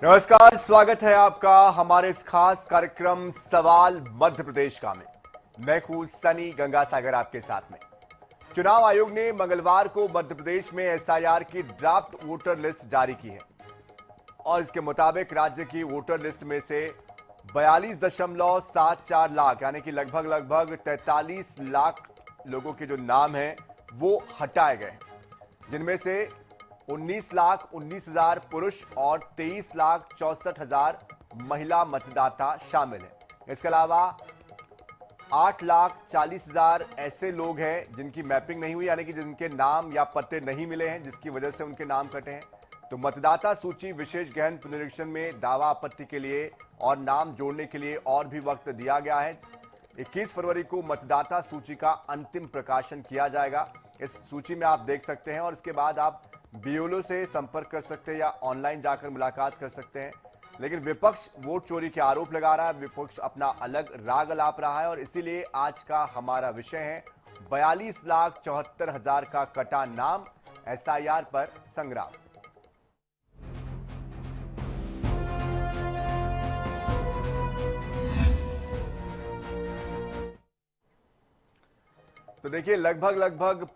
नमस्कार, स्वागत है आपका हमारे इस खास कार्यक्रम सवाल मध्य प्रदेश का में। मैं हूं सनी गंगासागर आपके साथ में। चुनाव आयोग ने मंगलवार को मध्य प्रदेश में एसआईआर की ड्राफ्ट वोटर लिस्ट जारी की है और इसके मुताबिक राज्य की वोटर लिस्ट में से 42.74 लाख यानी कि लगभग 43 लाख लोगों के जो नाम हैं वो हटाए गए, जिनमें से 19,19,000 पुरुष और 23,64,000 महिला मतदाता शामिल हैं। इसके अलावा 8,40,000 ऐसे लोग हैं जिनकी मैपिंग नहीं हुई, यानी कि जिनके नाम या पते नहीं मिले हैं, जिसकी वजह से उनके नाम कटे हैं। तो मतदाता सूची विशेष गहन पुनरीक्षण में दावा आपत्ति के लिए और नाम जोड़ने के लिए और भी वक्त दिया गया है। 21 फरवरी को मतदाता सूची का अंतिम प्रकाशन किया जाएगा। इस सूची में आप देख सकते हैं और इसके बाद आप बीएलओ से संपर्क कर सकते हैं या ऑनलाइन जाकर मुलाकात कर सकते हैं। लेकिन विपक्ष वोट चोरी के आरोप लगा रहा है, विपक्ष अपना अलग राग अलाप रहा है और इसीलिए आज का हमारा विषय है 42,74,000 का कटा नाम, एसआईआर पर संग्राम। तो देखिए, लगभग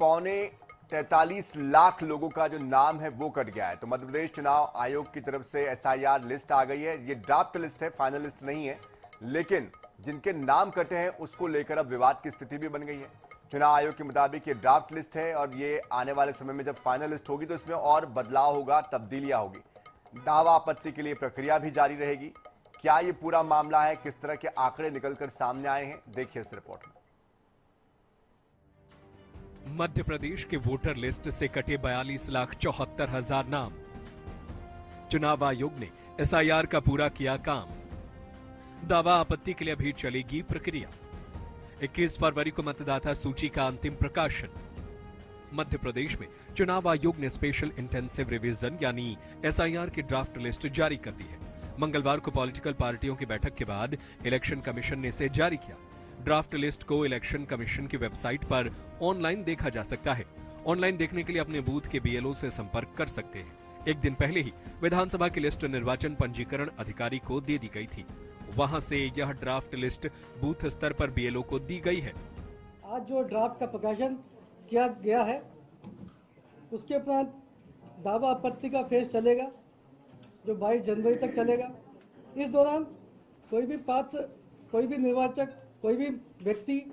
43 लाख लोगों का जो नाम है वो कट गया है। तो मध्य प्रदेश चुनाव आयोग की तरफ से एसआईआर लिस्ट आ गई है। ये ड्राफ्ट लिस्ट है, फाइनल लिस्ट नहीं है, लेकिन जिनके नाम कटे हैं उसको लेकर अब विवाद की स्थिति भी बन गई है। चुनाव आयोग के मुताबिक ये ड्राफ्ट लिस्ट है और ये आने वाले समय में जब फाइनल लिस्ट होगी तो इसमें और बदलाव होगा, तब्दीलियां होगी। दावा आपत्ति के लिए प्रक्रिया भी जारी रहेगी। क्या ये पूरा मामला है, किस तरह के आंकड़े निकलकर सामने आए हैं, देखिए इस रिपोर्ट में। मध्य प्रदेश के वोटर लिस्ट से कटे 42,74,000 नाम। चुनाव आयोग ने एसआईआर का पूरा किया काम। दावा आपत्ति के लिए अभी चलेगी प्रक्रिया। 21 फरवरी को मतदाता सूची का अंतिम प्रकाशन। मध्य प्रदेश में चुनाव आयोग ने स्पेशल इंटेंसिव रिवीजन यानी एसआईआर की ड्राफ्ट लिस्ट जारी कर दी है। मंगलवार को पॉलिटिकल पार्टियों की बैठक के बाद इलेक्शन कमीशन ने इसे जारी किया। ड्राफ्ट लिस्ट को इलेक्शन कमीशन की वेबसाइट पर ऑनलाइन देखा जा सकता है। ऑनलाइन देखने के लिए अपने बूथ के बीएलओ से संपर्क कर सकते हैं। एक दिन पहले ही विधानसभा की लिस्ट निर्वाचन पंजीकरण अधिकारी को दे दी गई थी। वहां से यह ड्राफ्ट लिस्ट बूथ स्तर पर बीएलओ को दी गई है। आज जो ड्राफ्ट का प्रकाशन किया गया है उसके उपरांत दावा आपत्ति का फेज चलेगा जो 22 जनवरी तक चलेगा। इस दौरान कोई भी पात्र, कोई भी निर्वाचक, कोई भी व्यक्ति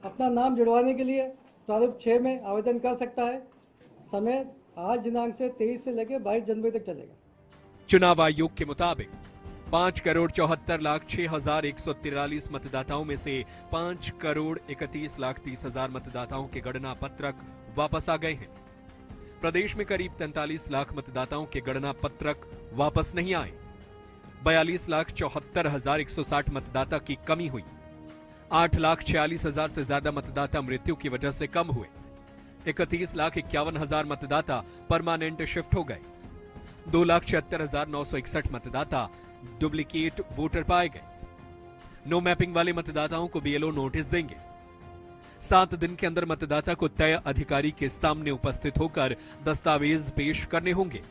अपना नाम जुड़वाने के लिए प्रारूप 6 में आवेदन कर सकता है। समय आज दिनांक से 23 से लेकर 22 जनवरी तक चलेगा। चुनाव आयोग के मुताबिक 5,74,06,143 मतदाताओं में से 5,31,30,000 मतदाताओं के गणना पत्रक वापस आ गए हैं। प्रदेश में करीब 43 लाख मतदाताओं के गणना पत्रक वापस नहीं आए। 42,74,160 मतदाता की कमी हुई। 8,46,000 से ज्यादा मतदाता मृत्यु की वजह से कम हुए। 31,51,000 मतदाता परमानेंट शिफ्ट हो गए। 2,76,961 मतदाता डुप्लीकेट वोटर पाए गए। नो मैपिंग वाले मतदाताओं को बीएलओ नोटिस देंगे। 7 दिन के अंदर मतदाता को तय अधिकारी के सामने उपस्थित होकर दस्तावेज पेश करने होंगे।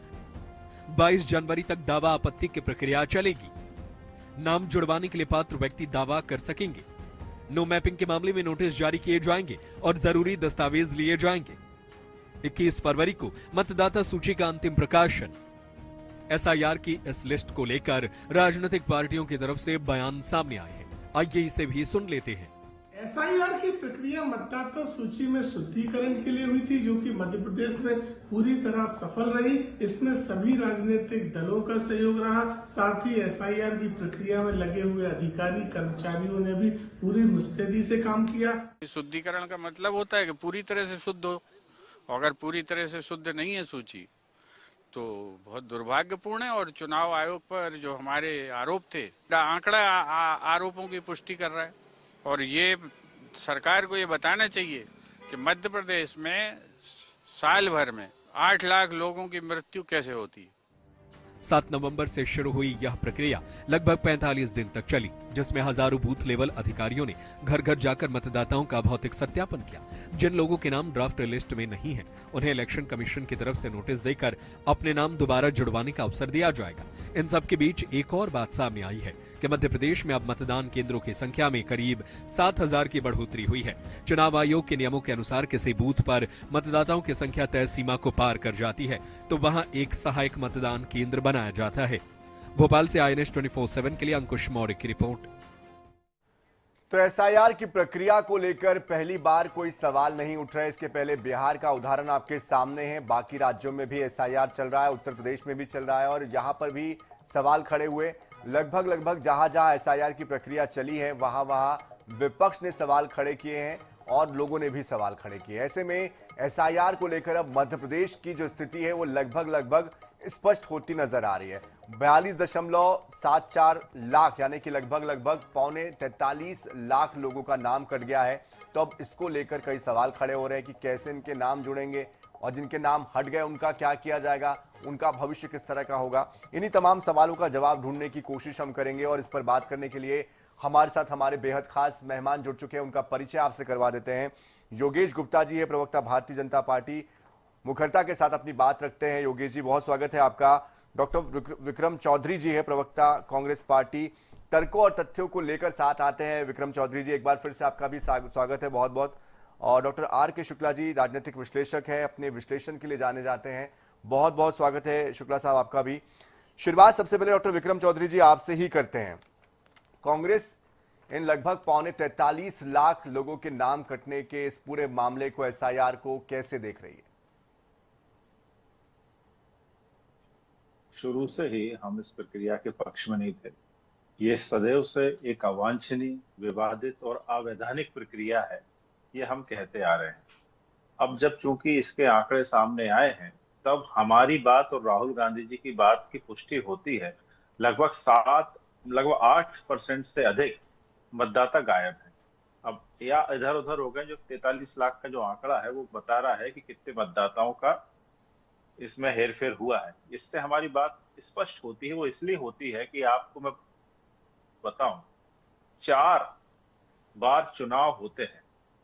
22 जनवरी तक दावा आपत्ति की प्रक्रिया चलेगी। नाम जुड़वाने के लिए पात्र व्यक्ति दावा कर सकेंगे। नो मैपिंग के मामले में नोटिस जारी किए जाएंगे और जरूरी दस्तावेज लिए जाएंगे। 21 फरवरी को मतदाता सूची का अंतिम प्रकाशन। एसआईआर की इस लिस्ट को लेकर राजनीतिक पार्टियों की तरफ से बयान सामने आए हैं। आइए इसे भी सुन लेते हैं। एसआईआर की प्रक्रिया मतदाता सूची में शुद्धिकरण के लिए हुई थी, जो कि मध्य प्रदेश में पूरी तरह सफल रही। इसमें सभी राजनीतिक दलों का सहयोग रहा। साथ ही एसआईआर की प्रक्रिया में लगे हुए अधिकारी कर्मचारियों ने भी पूरी मुस्तैदी से काम किया। शुद्धिकरण का मतलब होता है कि पूरी तरह से शुद्ध हो। अगर पूरी तरह से शुद्ध नहीं है सूची तो बहुत दुर्भाग्यपूर्ण है। और चुनाव आयोग पर जो हमारे आरोप थे, आंकड़ा आरोपों की पुष्टि कर रहा है। और ये सरकार को ये बताना चाहिए कि मध्य प्रदेश में साल भर में 8 लाख लोगों की मृत्यु कैसे होती है। 7 नवंबर से शुरू हुई यह प्रक्रिया लगभग 45 दिन तक चली। जिसमें हजारों बूथ लेवल अधिकारियों ने घर घर जाकर मतदाताओं का भौतिक सत्यापन किया। जिन लोगों के नाम ड्राफ्ट लिस्ट में नहीं है, उन्हें इलेक्शन कमीशन की तरफ से नोटिस देकर अपने नाम दोबारा जुड़वाने का अवसर दिया जाएगा। इन सब के बीच एक और बात सामने आई है कि मध्य प्रदेश में अब मतदान केंद्रों की संख्या में करीब 7,000 की बढ़ोतरी हुई है। चुनाव आयोग के नियमों के अनुसार किसी बूथ पर मतदाताओं की संख्या तय सीमा को पार कर जाती है तो वहां एक सहायक मतदान केंद्र बनाया जाता है। भोपाल से INS 24/7 के लिए अंकुश मौर्य की रिपोर्ट। तो SIR की प्रक्रिया को लेकर पहली बार कोई सवाल नहीं उठ रहा है। इसके पहले बिहार का उदाहरण आपके सामने है, बाकी राज्यों में भी SIR चल रहा है, उत्तर प्रदेश में भी चल रहा है और यहां पर भी सवाल खड़े हुए। लगभग जहां जहां SIR की प्रक्रिया चली है वहां विपक्ष ने सवाल खड़े किए हैं और लोगों ने भी सवाल खड़े किए। ऐसे में SIR को लेकर अब मध्य प्रदेश की जो स्थिति है वो लगभग स्पष्ट होती नजर आ रही है। 42.74 लाख यानी कि लगभग 43 लाख लोगों का नाम कट गया है। तो अब इसको लेकर कई सवाल खड़े हो रहे हैं कि कैसे इनके नाम जुड़ेंगे और जिनके नाम हट गए उनका क्या किया जाएगा, उनका भविष्य किस तरह का होगा। इन्हीं तमाम सवालों का जवाब ढूंढने की कोशिश हम करेंगे और इस पर बात करने के लिए हमारे साथ हमारे बेहद खास मेहमान जुड़ चुके हैं। उनका परिचय आपसे करवा देते हैं। योगेश गुप्ता जी है, प्रवक्ता भारतीय जनता पार्टी, मुखरता के साथ अपनी बात रखते हैं। योगेश जी बहुत स्वागत है आपका। डॉक्टर विक्रम चौधरी जी है, प्रवक्ता कांग्रेस पार्टी, तर्कों और तथ्यों को लेकर साथ आते हैं। विक्रम चौधरी जी एक बार फिर से आपका भी स्वागत है बहुत बहुत। और डॉक्टर RK शुक्ला जी राजनीतिक विश्लेषक है, अपने विश्लेषण के लिए जाने जाते हैं, बहुत बहुत स्वागत है शुक्ला साहब आपका भी। शुरुआत सबसे पहले डॉक्टर विक्रम चौधरी जी आपसे ही करते हैं। कांग्रेस इन लगभग 43 लाख लोगों के नाम कटने के इस पूरे मामले को, SIR को कैसे देख रही है? शुरू से ही हम इस प्रक्रिया के पक्ष में नहीं थे। ये सदैव से एक अवांछनीय, विवादित और अवैधानिक प्रक्रिया है, ये हम कहते आ रहे हैं। अब जब चूंकि इसके आंकड़े सामने आए हैं तब हमारी बात और राहुल गांधी जी की बात की पुष्टि होती है। लगभग 8% से अधिक मतदाता गायब हैं। अब या इधर उधर हो गए। जो 43 लाख का जो आंकड़ा है वो बता रहा है कि कितने मतदाताओं का इसमें हेरफेर हुआ है। इससे हमारी बात स्पष्ट होती है। वो इसलिए होती है कि आपको मैं बताऊं, 4 बार चुनाव होते हैं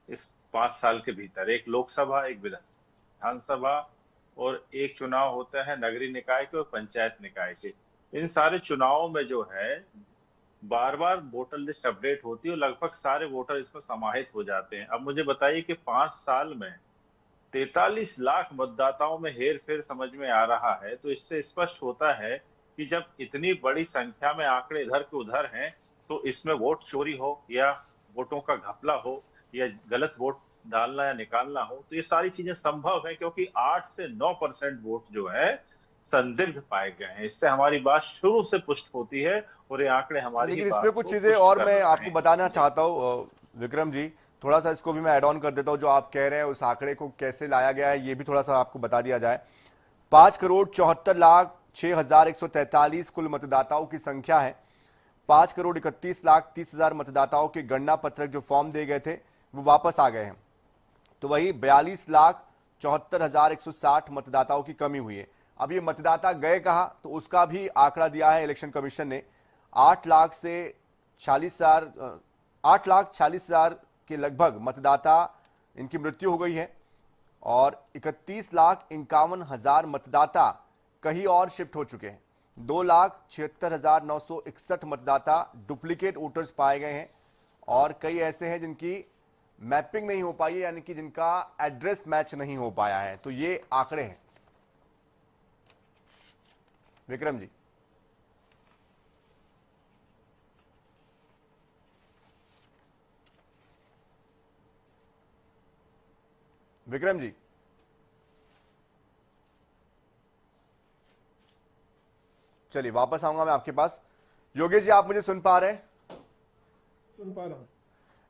इस 5 साल के भीतर। एक लोकसभा, एक विधानसभा और एक चुनाव होता है नगरीय निकाय के और पंचायत निकाय के। इन सारे चुनावों में जो है बार बार वोटर लिस्ट अपडेट होती है और लगभग सारे वोटर इसमें समाहित हो जाते हैं। अब मुझे बताइए कि 5 साल में 43 लाख मतदाताओं में हेर फेर समझ में आ रहा है, तो इससे स्पष्ट होता है कि जब इतनी बड़ी संख्या में आंकड़े इधर के उधर हैं तो इसमें वोट चोरी हो या वोटों का घपला हो या गलत वोट डालना या निकालना हो, तो ये सारी चीजें संभव है क्योंकि 8 से 9% वोट जो है संदिग्ध पाए गए हैं। इससे हमारी बात शुरू से पुष्ट होती है और ये आंकड़े हमारी। लेकिन इसमें कुछ चीजें और मैं आपको बताना चाहता हूँ विक्रम जी, थोड़ा सा इसको भी मैं ऐड ऑन कर देता हूं। जो आप कह रहे हैं उस आंकड़े को कैसे लाया गया है ये भी थोड़ा सा आपको बता दिया जाए। 5,74,06,143 कुल मतदाताओं की संख्या है। 5,31,30,000 मतदाताओं के गणना पत्रक जो फॉर्म दिए गए थे वो वापस आ गए हैं। तो वही 42,74,160 मतदाताओं की कमी हुई है। अब ये मतदाता गए कहां, तो उसका भी आंकड़ा दिया है इलेक्शन कमीशन ने। 8,46,000 के लगभग मतदाता इनकी मृत्यु हो गई है और 31,51,000 मतदाता कहीं और शिफ्ट हो चुके हैं। 2,76,961 मतदाता डुप्लीकेट वोटर्स पाए गए हैं और कई ऐसे हैं जिनकी मैपिंग नहीं हो पाई है, यानी कि जिनका एड्रेस मैच नहीं हो पाया है। तो ये आंकड़े हैं विक्रम जी। विक्रम जी चलिए वापस आऊंगा मैं आपके पास। योगेश जी आप मुझे सुन पा रहे हैं? सुन पा रहा हूं।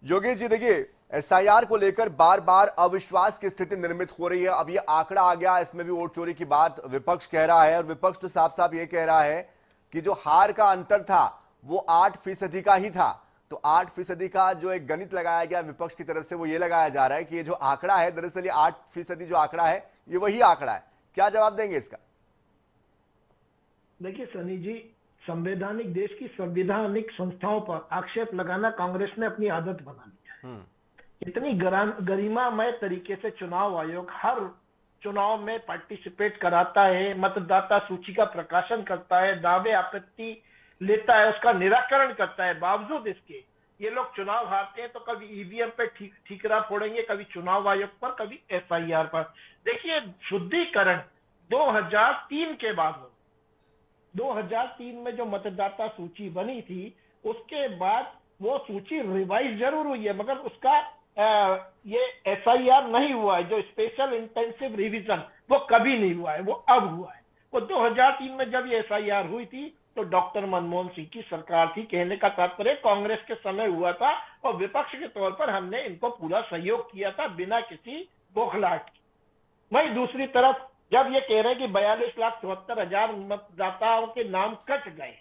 योगेश जी देखिए, SIR को लेकर बार बार अविश्वास की स्थिति निर्मित हो रही है। अब ये आंकड़ा आ गया, इसमें भी वोट चोरी की बात विपक्ष कह रहा है और विपक्ष तो साफ साफ ये कह रहा है कि जो हार का अंतर था वो 8% का ही था। तो 8% का जो एक गणित लगाया गया विपक्ष की तरफ से वो ये लगाया जा रहा है कि ये जो आंकड़ा है दरअसल ये 8% जो आंकड़ा है ये वही आंकड़ा है। क्या जवाब देंगे इसका? देखिए सनी जी, संवैधानिक देश की संवैधानिक संस्थाओं पर आक्षेप लगाना कांग्रेस ने अपनी आदत बना लिया है। इतनी गरिमामय तरीके से चुनाव आयोग हर चुनाव में पार्टिसिपेट कराता है, मतदाता सूची का प्रकाशन करता है, दावे आपत्ति लेता है, उसका निराकरण करता है। बावजूद इसके ये लोग चुनाव हारते हैं तो कभी ईवीएम पे ठीकरा फोड़ेंगे, कभी चुनाव आयोग पर, कभी एसआईआर पर। देखिए, शुद्धिकरण 2003 के बाद हो, 2003 में जो मतदाता सूची बनी थी उसके बाद वो सूची रिवाइज जरूर हुई है, मगर उसका ये एसआईआर नहीं हुआ है। जो स्पेशल इंटेंसिव रिवीजन वो कभी नहीं हुआ है, वो अब हुआ है। वो 2003 में जब ये एसआईआर हुई थी तो डॉक्टर मनमोहन सिंह की सरकार थी। कहने का तात्पर्य कांग्रेस के समय हुआ था और विपक्ष के तौर पर हमने इनको पूरा सहयोग किया था बिना किसी बौखलाहट के। वहीं दूसरी तरफ जब ये कह रहे हैं कि 42,74,000 मतदाताओं के नाम कट गए,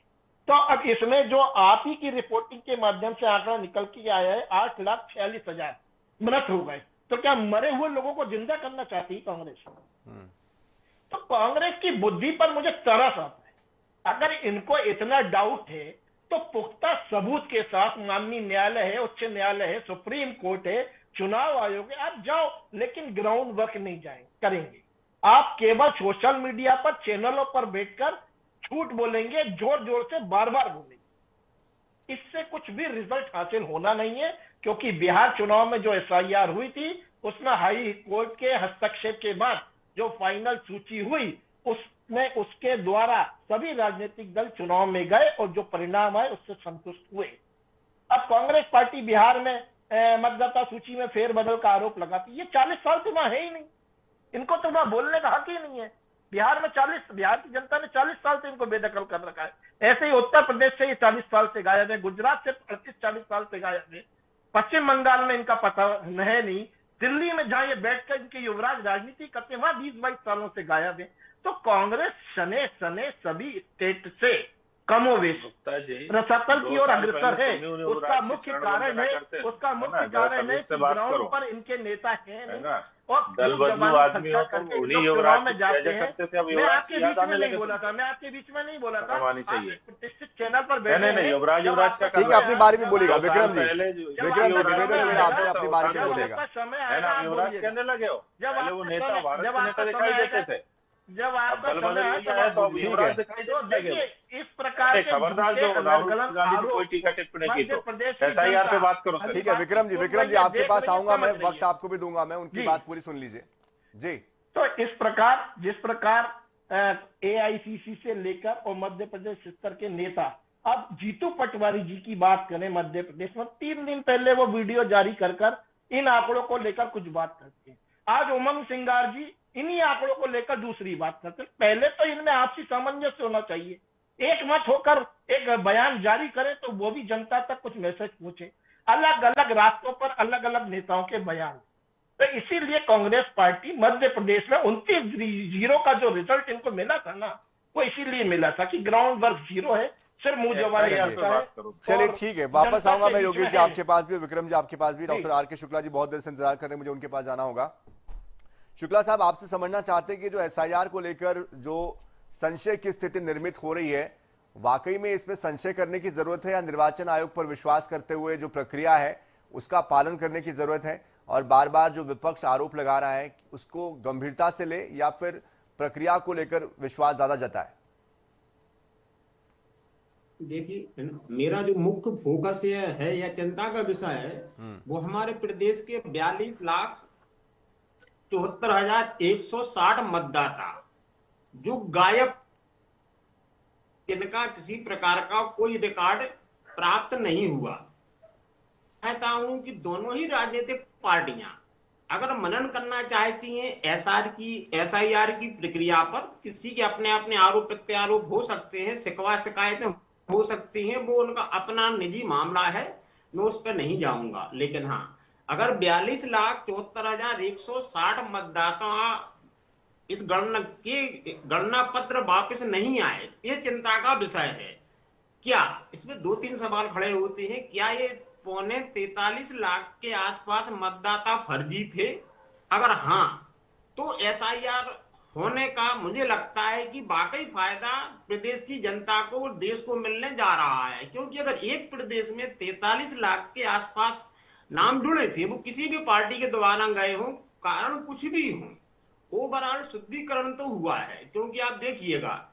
तो अब इसमें जो आप ही की रिपोर्टिंग के माध्यम से आंकड़ा निकल के आया है 8,46,000 मृत हो गए। तो क्या मरे हुए लोगों को जिंदा करना चाहती है कांग्रेस? तो कांग्रेस की बुद्धि पर मुझे तरस आता है। अगर इनको इतना डाउट है तो पुख्ता सबूत के साथ माननीय न्यायालय है, उच्च न्यायालय है, सुप्रीम कोर्ट है, चुनाव आयोग है, आप जाओ, लेकिन ग्राउंड वर्क नहीं करेंगे। आप केवल सोशल मीडिया पर, चैनलों पर बैठकर झूठ बोलेंगे, जोर जोर से बार बार बोलेंगे। इससे कुछ भी रिजल्ट हासिल होना नहीं है, क्योंकि बिहार चुनाव में जो एसआईआर हुई थी उसमें हाई कोर्ट के हस्तक्षेप के बाद जो फाइनल सूची हुई उसमें उसके द्वारा सभी राजनीतिक दल चुनाव में गए और जो परिणाम आए उससे संतुष्ट हुए। अब कांग्रेस पार्टी बिहार में मतदाता सूची में फेरबदल का आरोप लगाती है। ये 40 साल से वहां है ही नहीं, इनको तो वहां बोलने का हक ही नहीं है। बिहार की जनता ने 40 साल से इनको बेदखल कर रखा है। ऐसे ही उत्तर प्रदेश से ये 40 साल से गायब है, गुजरात से 35-40 साल से गायब है, पश्चिम बंगाल में इनका पता है नहीं, दिल्ली में जहां ये बैठकर इनके युवराज राजनीति करते हैं वहां 20-22 सालों से गायब है। तो कांग्रेस सने सने सभी स्टेट से कमोवेश रसातल की ओर अग्रसर है। उसका मुख्य कारण है कि ग्राउंड पर इनके नेता है नहीं और दल बदलू आदमी हो तो उन्हीं युवराज में जाते हैं। मैं आपके बीच में नहीं बोला था, प्रतिष्ठित चैनल पर बैठे नहीं, युवराज का ठीक है, अपनी बारे में बोलेगा विक्रम जी। निवेदन है मेरा आपसे, अपनी बारे में बोलेगा। युवराज कहने लगे हो, पहले वो नेता भारत के नेता दिखाई देते थे, जब आपका इस प्रकार खबरदार जो राहुल गांधी की कोई टीका टिप्पणी की तो एसआईआर पे बात करो। ठीक है विक्रम जी आपके पास आऊंगा मैं, वक्त आपको भी दूंगा मैं, उनकी बात पूरी सुन लीजिए जी। तो इस प्रकार जिस प्रकार एआईसीसी से लेकर और मध्य प्रदेश स्तर के नेता, अब जीतू पटवारी जी की बात करें, मध्य प्रदेश में 3 दिन पहले वो वीडियो जारी कर इन आंकड़ों को लेकर कुछ बात करते हैं। आज उमंग सिंगार जी इन्हीं आंकड़ों को लेकर दूसरी बात करते हैं। पहले तो इनमें आपसी सामंजस्य होना चाहिए, एक मत होकर एक बयान जारी करें तो वो भी जनता तक कुछ मैसेज पहुंचे। अलग अलग रास्तों पर अलग अलग नेताओं के बयान, तो इसीलिए कांग्रेस पार्टी मध्य प्रदेश में 29-0 का जो रिजल्ट इनको मिला था ना, वो इसीलिए मिला था कि ग्राउंड वर्क 0 है, सिर्फ मुंह जवानी करता है। चलिए ठीक है, वापस आऊंगा मैं योगेश जी आपके पास भी, विक्रम जी आपके पास भी। डॉक्टर आर के शुक्ला जी बहुत देर से इंतजार कर रहे हैं, मुझे उनके पास जाना होगा। शुक्ला साहब, आपसे समझना चाहते हैं कि जो एसआईआर को लेकर जो संशय की स्थिति निर्मित हो रही है, वाकई में इसमें संशय करने की जरूरत है या निर्वाचन आयोग पर विश्वास करते हुए जो प्रक्रिया है उसका पालन करने की जरूरत है, और बार बार जो विपक्ष आरोप लगा रहा है उसको गंभीरता से ले या फिर प्रक्रिया को लेकर विश्वास ज्यादा जताए? देखिए, मेरा जो मुख्य फोकस है या चिंता का विषय है वो हमारे प्रदेश के 42,74,160 मतदाता जो गायब, इनका किसी प्रकार का कोई रिकॉर्ड प्राप्त नहीं हुआ। कहता हूं कि दोनों ही राजनीतिक पार्टियां अगर मनन करना चाहती हैं एसआईआर की प्रक्रिया पर, किसी के अपने अपने आरोप प्रत्यारोप हो सकते हैं, शिकवा शिकायतें हो सकती हैं, वो उनका अपना निजी मामला है, मैं उस पर नहीं जाऊंगा। लेकिन हाँ, अगर 42,74,160 मतदाता इस गणना पत्र वापस नहीं आए, ये चिंता का विषय है। क्या इसमें 2-3 सवाल खड़े होते हैं। क्या ये 43 लाख के आसपास मतदाता फर्जी थे? अगर हाँ, तो एसआईआर होने का मुझे लगता है कि वाकई फायदा प्रदेश की जनता को और देश को मिलने जा रहा है, क्योंकि अगर एक प्रदेश में 43 लाख के आसपास नाम जुड़े थे, वो किसी भी पार्टी के द्वारा गए हो, कारण कुछ भी हो, ओवरऑल शुद्धिकरण तो हुआ है। क्योंकि आप देखिएगा,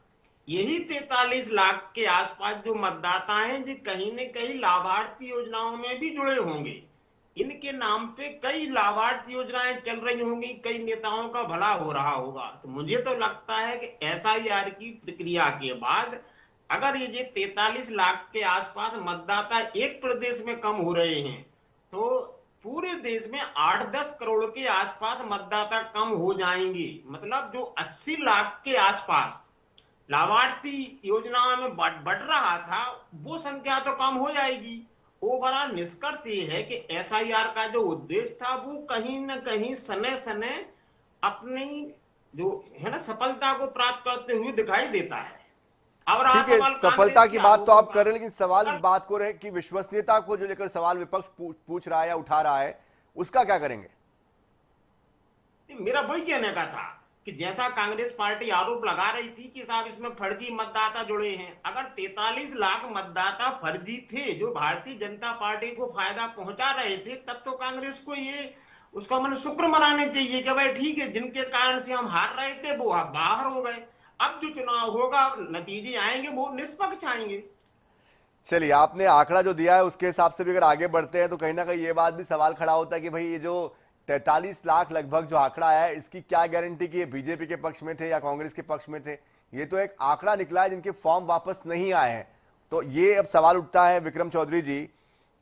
यही 43 लाख के आसपास जो मतदाता हैं, जो कहीं न कहीं लाभार्थी योजनाओं में भी जुड़े होंगे। इनके नाम पे कई लाभार्थी योजनाएं चल रही होंगी, कई नेताओं का भला हो रहा होगा। तो मुझे तो लगता है कि एसआईआर की प्रक्रिया के बाद अगर ये 43 लाख के आसपास मतदाता एक प्रदेश में कम हो रहे हैं, तो पूरे देश में 8-10 करोड़ के आसपास मतदाता कम हो जाएंगे। मतलब जो 80 लाख के आसपास लाभार्थी योजनाओं में बढ़ रहा था, वो संख्या तो कम हो जाएगी। ओवरऑल निष्कर्ष ये है कि एसआईआर का जो उद्देश्य था, वो कहीं न कहीं सने सने अपनी जो है ना सफलता को प्राप्त करते हुए दिखाई देता है। और ठीक है, सफलता की बात तो आप कर रहे हैं, लेकिन सवाल इस बात को रहे कि विश्वसनीयता को जो लेकर सवाल विपक्ष पूछ रहा है या उठा रहा है, उसका क्या करेंगे? मेरा वही कहने का था कि जैसा कांग्रेस पार्टी आरोप लगा रही थी कि साहब इसमें फर्जी मतदाता जुड़े हैं, अगर 43 लाख मतदाता फर्जी थे जो भारतीय जनता पार्टी को फायदा पहुंचा रहे थे, तब तो कांग्रेस को ये उसका मन शुक्र मनाने चाहिए कि भाई ठीक है, जिनके कारण से हम हार रहे थे वो अब बाहर हो गए। अब जो चुनाव होगा, नतीजे आएंगे वो निष्पक्ष आएंगे। चलिए, आपने आंकड़ा जो दिया है उसके हिसाब से भी अगर आगे बढ़ते हैं तो कहीं ना कहीं ये बात भी सवाल खड़ा होता है कि भाई ये जो 43 लाख लगभग जो आंकड़ा आया है, इसकी क्या गारंटी कि ये बीजेपी के पक्ष में थे या कांग्रेस के पक्ष में थे? ये तो एक आंकड़ा निकला है जिनके फॉर्म वापस नहीं आए हैं। तो ये अब सवाल उठता है विक्रम चौधरी जी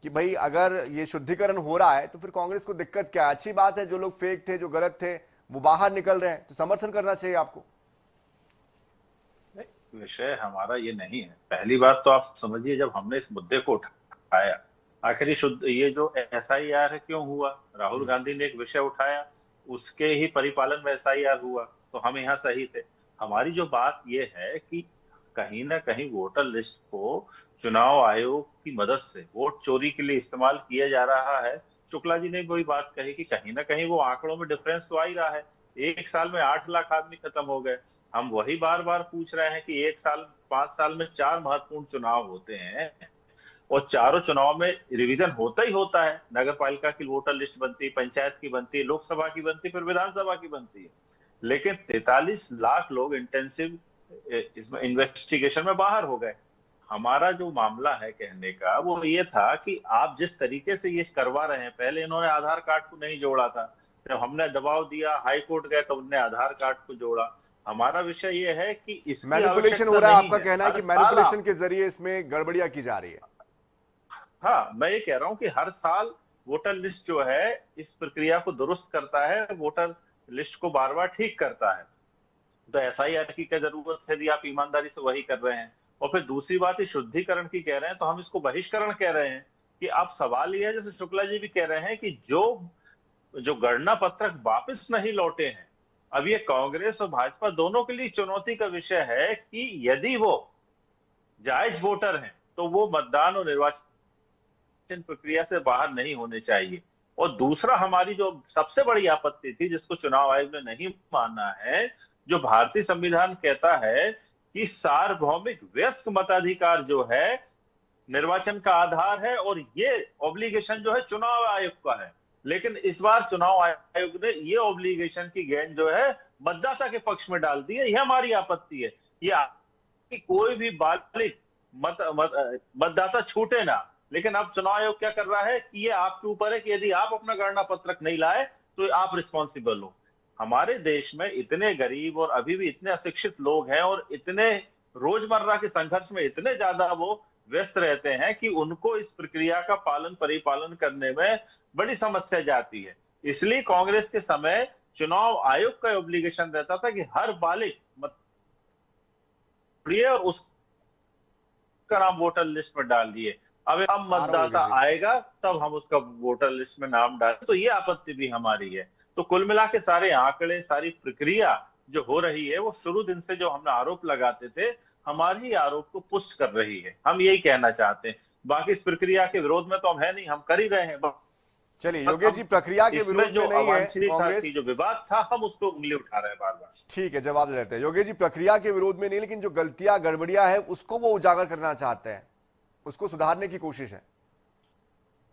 कि भाई अगर ये शुद्धिकरण हो रहा है तो फिर कांग्रेस को दिक्कत क्या है? अच्छी बात है, जो लोग फेक थे, जो गलत थे, वो बाहर निकल रहे हैं, तो समर्थन करना चाहिए आपको। विषय हमारा ये नहीं है। पहली बात तो आप समझिए, जब हमने इस मुद्दे को उठाया, आखिरी शुद्ध ये जो एसआईआर है क्यों हुआ, राहुल गांधी ने एक विषय उठाया, उसके ही परिपालन में एसआईआर हुआ, तो हम यहाँ सही थे। हमारी जो बात ये है कि कहीं ना कहीं वोटर लिस्ट को चुनाव आयोग की मदद से वोट चोरी के लिए इस्तेमाल किया जा रहा है। शुक्ला जी ने वही बात कही कि कहीं ना कहीं वो आंकड़ों में डिफरेंस तो आ ही रहा है। एक साल में 8 लाख आदमी खत्म हो गए। हम वही बार बार पूछ रहे हैं कि 5 साल में 4 महत्वपूर्ण चुनाव होते हैं और चारों चुनाव में रिवीजन होता ही होता है। नगर पालिका की वोटर लिस्ट बनती है, पंचायत की बनती है, लोकसभा की बनती है, फिर विधानसभा की बनती है। लेकिन 43 लाख लोग इंटेंसिव इसमें इन्वेस्टिगेशन में बाहर हो गए। हमारा जो मामला है कहने का वो ये था कि आप जिस तरीके से ये करवा रहे हैं, पहले इन्होंने आधार कार्ड को नहीं जोड़ा था, जब हमने दबाव दिया, हाई कोर्ट गए तो उन्होंने आधार कार्ड को जोड़ा। हमारा विषय ये है कि इसमें मैनिपुलेशन हो रहा है। आपका कहना है कि मैनिपुलेशन के जरिए इसमें गड़बड़ियां की जा रही है। हाँ, मैं ये कह रहा हूं कि हर साल वोटर लिस्ट जो है इस प्रक्रिया को दुरुस्त करता है, वोटर लिस्ट को बार बार ठीक करता है। तो एसआईआर की क्या जरूरत है यदि आप ईमानदारी से वही कर रहे हैं? और फिर दूसरी बात शुद्धिकरण की कह रहे हैं, तो हम इसको बहिष्करण कह रहे हैं कि अब सवाल यह है, जैसे शुक्ला जी भी कह रहे हैं कि जो गणना पत्रक वापस नहीं लौटे हैं, अब ये कांग्रेस और भाजपा दोनों के लिए चुनौती का विषय है कि यदि वो जायज वोटर हैं तो वो मतदान और निर्वाचन प्रक्रिया से बाहर नहीं होने चाहिए। और दूसरा, हमारी जो सबसे बड़ी आपत्ति थी जिसको चुनाव आयोग ने नहीं माना है, जो भारतीय संविधान कहता है कि सार्वभौमिक व्यस्क मताधिकार जो है निर्वाचन का आधार है और ये ऑब्लिगेशन जो है चुनाव आयोग का है। लेकिन इस बार चुनाव आयोग ने ये ऑब्लिगेशन की गेंद जो है मतदाता के पक्ष में डाल दी है। यह हमारी आपत्ति है। ये कि कोई भी बालिग मतदाता छूटे ना। लेकिन अब चुनाव आयोग क्या कर रहा है कि ये आपके ऊपर है कि यदि आप अपना गणना पत्रक नहीं लाए तो आप रिस्पॉन्सिबल हो। हमारे देश में इतने गरीब और अभी भी इतने अशिक्षित लोग हैं और इतने रोजमर्रा के संघर्ष में इतने ज्यादा वो व्यस्त रहते हैं कि उनको इस प्रक्रिया का पालन परिपालन करने में बड़ी समस्या जाती है। इसलिए कांग्रेस के समय चुनाव आयोग का ऑब्लिगेशन रहता था कि हर बालिग और उसका नाम वोटर लिस्ट में डाल दिए। अब मतदाता आएगा तब हम उसका वोटर लिस्ट में नाम डालें, तो ये आपत्ति भी हमारी है। तो कुल मिला के सारे आंकड़े, सारी प्रक्रिया जो हो रही है वो शुरू दिन से जो हमने आरोप लगाते थे, हमारे ही आरोप को पुष्ट कर रही है। हम यही कहना चाहते हैं। बाकी इस प्रक्रिया के विरोध में तो हम है नहीं, हम कर ही रहे हैं। चलिए योगेश जी, प्रक्रिया के इसमें विरोध जो में नहीं है अवांछनीयता कांग्रेस। थी, जो विवाद था, हम उस पर उंगली उठा रहे हैं बार बार। ठीक है, जवाब दे देते हैं। योगेश जी, प्रक्रिया के विरोध में नहीं, लेकिन जो गलतियां गड़बड़ियां है उसको वो उजागर करना चाहते हैं, उसको सुधारने की कोशिश है।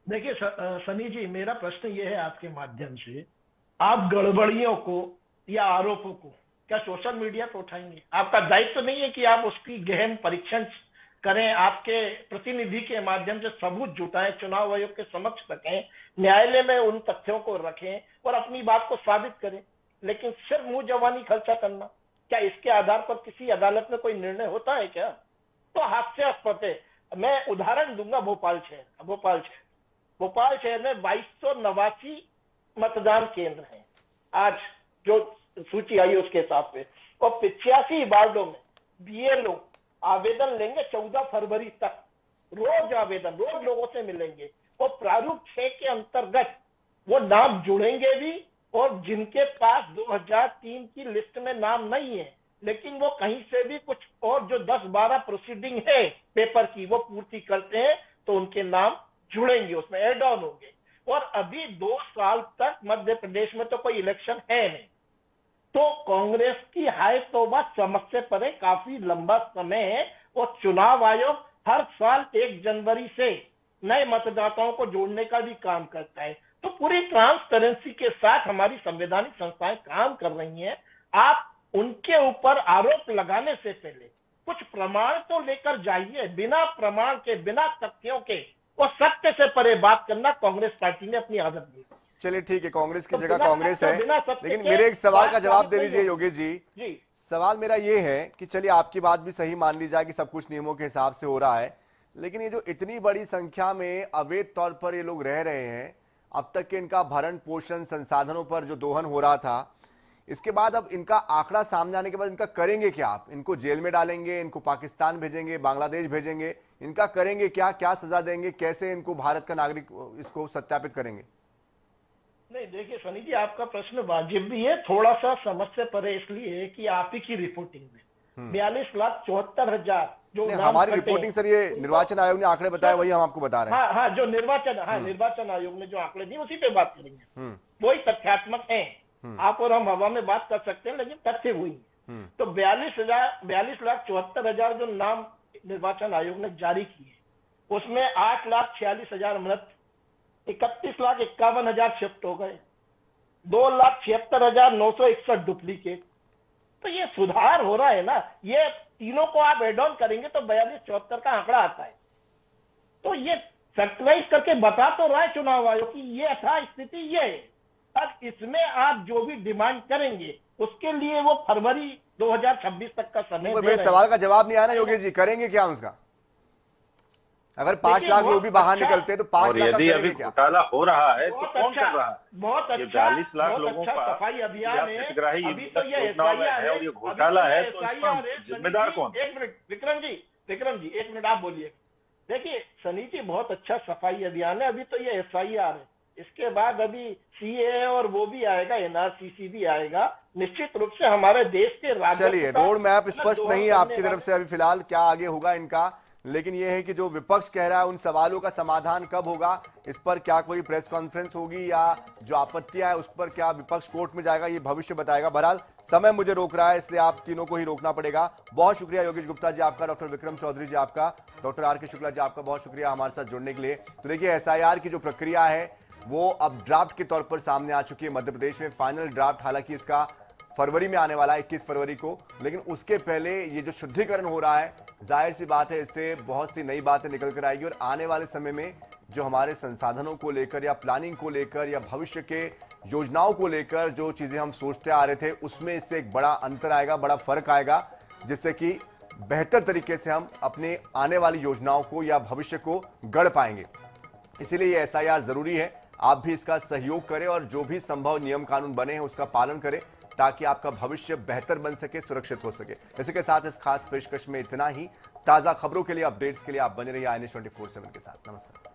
देखिए सनी जी, मेरा प्रश्न ये है आपके माध्यम से, आप गड़बड़ियों को या आरोपों को क्या सोशल मीडिया पर उठाएंगे? आपका दायित्व तो नहीं है कि आप उसकी गहन परीक्षण करें, आपके प्रतिनिधि के माध्यम से सबूत जुटाएं, चुनाव आयोग के समक्ष रखें, न्यायालय में उन तथ्यों को रखें और अपनी बात को साबित करें। लेकिन सिर्फ मुंह जवानी खर्चा करना, क्या इसके आधार पर किसी अदालत में कोई निर्णय होता है क्या? तो हास्यास्पद है। मैं उदाहरण दूंगा भोपाल शहर में 2289 मतदान केंद्र हैं आज जो सूची आई उसके हिसाब से, और 85 वार्डों में बीएलओ आवेदन लेंगे 14 फरवरी तक, रोज आवेदन, रोज लोगों से मिलेंगे और प्रारूप 6 के अंतर्गत वो नाम जुड़ेंगे भी, और जिनके पास 2003 की लिस्ट में नाम नहीं है लेकिन वो कहीं से भी कुछ और जो 10-12 प्रोसीडिंग है पेपर की वो पूर्ति करते हैं तो उनके नाम जुड़ेंगे, उसमें एड ऑन होंगे। और अभी 2 साल तक मध्य प्रदेश में तो कोई इलेक्शन है नहीं, तो कांग्रेस की हाय तौबा समझ से परे काफी लंबा समय है। और चुनाव आयोग हर साल 1 जनवरी से नए मतदाताओं को जोड़ने का भी काम करता है। तो पूरी ट्रांसपेरेंसी के साथ हमारी संवैधानिक संस्थाएं काम कर रही हैं। आप उनके ऊपर आरोप लगाने से पहले कुछ प्रमाण तो लेकर जाइए। बिना प्रमाण के, बिना तथ्यों के और सत्य से परे बात करना कांग्रेस पार्टी ने अपनी आदत दी। चलिए ठीक है, कांग्रेस की तो जगह बिना कांग्रेस सत्य, है, बिना सत्य लेकिन के मेरे एक सवाल का बात जवाब साबित दे नहीं लीजिए होगी। योगेश जी। जी, सवाल मेरा ये है कि चलिए आपकी बात भी सही मान ली जाए कि सब कुछ नियमों के हिसाब से हो रहा है, लेकिन ये जो इतनी बड़ी संख्या में अवैध तौर पर ये लोग रह रहे हैं, अब तक के इनका भरण पोषण संसाधनों पर जो दोहन हो रहा था, इसके बाद अब इनका आंकड़ा सामने आने के बाद इनका करेंगे क्या? आप इनको जेल में डालेंगे, इनको पाकिस्तान भेजेंगे, बांग्लादेश भेजेंगे, इनका करेंगे क्या? क्या सजा देंगे? कैसे इनको भारत का नागरिक इसको सत्यापित करेंगे? नहीं देखिए सनी जी, आपका प्रश्न वाजिब भी है, थोड़ा सा समझ से परे इसलिए है कि आप ही की रिपोर्टिंग में 42,74,000 जो नाम हमारी कटे रिपोर्टिंग सर, ये निर्वाचन आयोग ने आंकड़े बताए, वही हम आपको बता रहे हैं। हाँ, जो निर्वाचन आयोग ने जो आंकड़े दिए उसी पे बात करेंगे, वही तथ्यात्मक है। आप और हम हवा में बात कर सकते हैं लेकिन तथ्य हुई है। तो 42,74,000 जो नाम निर्वाचन आयोग ने जारी किए, उसमें 8,46,000 मृत, 31,51,000 शिफ्ट हो गए, 2,76,961 डुप्लीकेट। तो ये सुधार हो रहा है ना, ये तीनों को आप एड ऑन करेंगे तो 42-74 का आंकड़ा आता है। तो ये फैक्टराइज करके बता तो रहा है चुनाव आयोग की ये था स्थिति ये है। अब इसमें आप जो भी डिमांड करेंगे उसके लिए वो फरवरी 2026 तक का समय दे मेरे सवाल का जवाब नहीं आया ना योगेश जी, करेंगे क्या उसका? अगर 5 लाख लोग भी बाहर निकलते हैं तो 5 लाख यदि अभी घोटाला हो रहा है तो कौन कर रहा है? बहुत अच्छा, 40 लाख लोगों का सफाई अभियान है। अभी तो ये है और ये घोटाला है, तो इसका जिम्मेदार कौन? एक मिनट विक्रम जी, एक मिनट आप बोलिए। देखिए सनी जी, बहुत अच्छा सफाई अभियान है। अभी तो ये SIR है, इसके बाद अभी CAA और वो भी आएगा, NRCC भी आएगा। निश्चित रूप से हमारे देश के चलिए, रोड मैप स्पष्ट नहीं है आपकी तरफ से अभी फिलहाल, क्या आगे होगा इनका, लेकिन यह है कि जो विपक्ष कह रहा है उन सवालों का समाधान कब होगा, इस पर क्या कोई प्रेस कॉन्फ्रेंस होगी या जो आपत्तियां है उस पर क्या विपक्ष कोर्ट में जाएगा, ये भविष्य बताएगा। बहरहाल समय मुझे रोक रहा है, इसलिए आप तीनों को ही रोकना पड़ेगा। बहुत शुक्रिया योगेश गुप्ता जी आपका, डॉक्टर विक्रम चौधरी जी आपका, डॉक्टर RK शुक्ला जी आपका, बहुत शुक्रिया हमारे साथ जुड़ने के लिए। तो देखिए, SIR की जो प्रक्रिया है वो अब ड्राफ्ट के तौर पर सामने आ चुकी है मध्य प्रदेश में। फाइनल ड्राफ्ट हालांकि इसका फरवरी में आने वाला है, 21 फरवरी को, लेकिन उसके पहले ये जो शुद्धिकरण हो रहा है, जाहिर सी बात है इससे बहुत सी नई बातें निकल कर आएगी। और आने वाले समय में जो हमारे संसाधनों को लेकर या प्लानिंग को लेकर या भविष्य के योजनाओं को लेकर जो चीजें हम सोचते आ रहे थे, उसमें इससे एक बड़ा अंतर आएगा, बड़ा फर्क आएगा, जिससे कि बेहतर तरीके से हम अपने आने वाली योजनाओं को या भविष्य को गढ़ पाएंगे। इसीलिए ये SIR जरूरी है। आप भी इसका सहयोग करें और जो भी संभव नियम कानून बने हैं उसका पालन करें, ताकि आपका भविष्य बेहतर बन सके, सुरक्षित हो सके। इसी के साथ इस खास पेशकश में इतना ही। ताजा खबरों के लिए, अपडेट्स के लिए आप बने रहिए INS 24/7 के साथ। नमस्कार।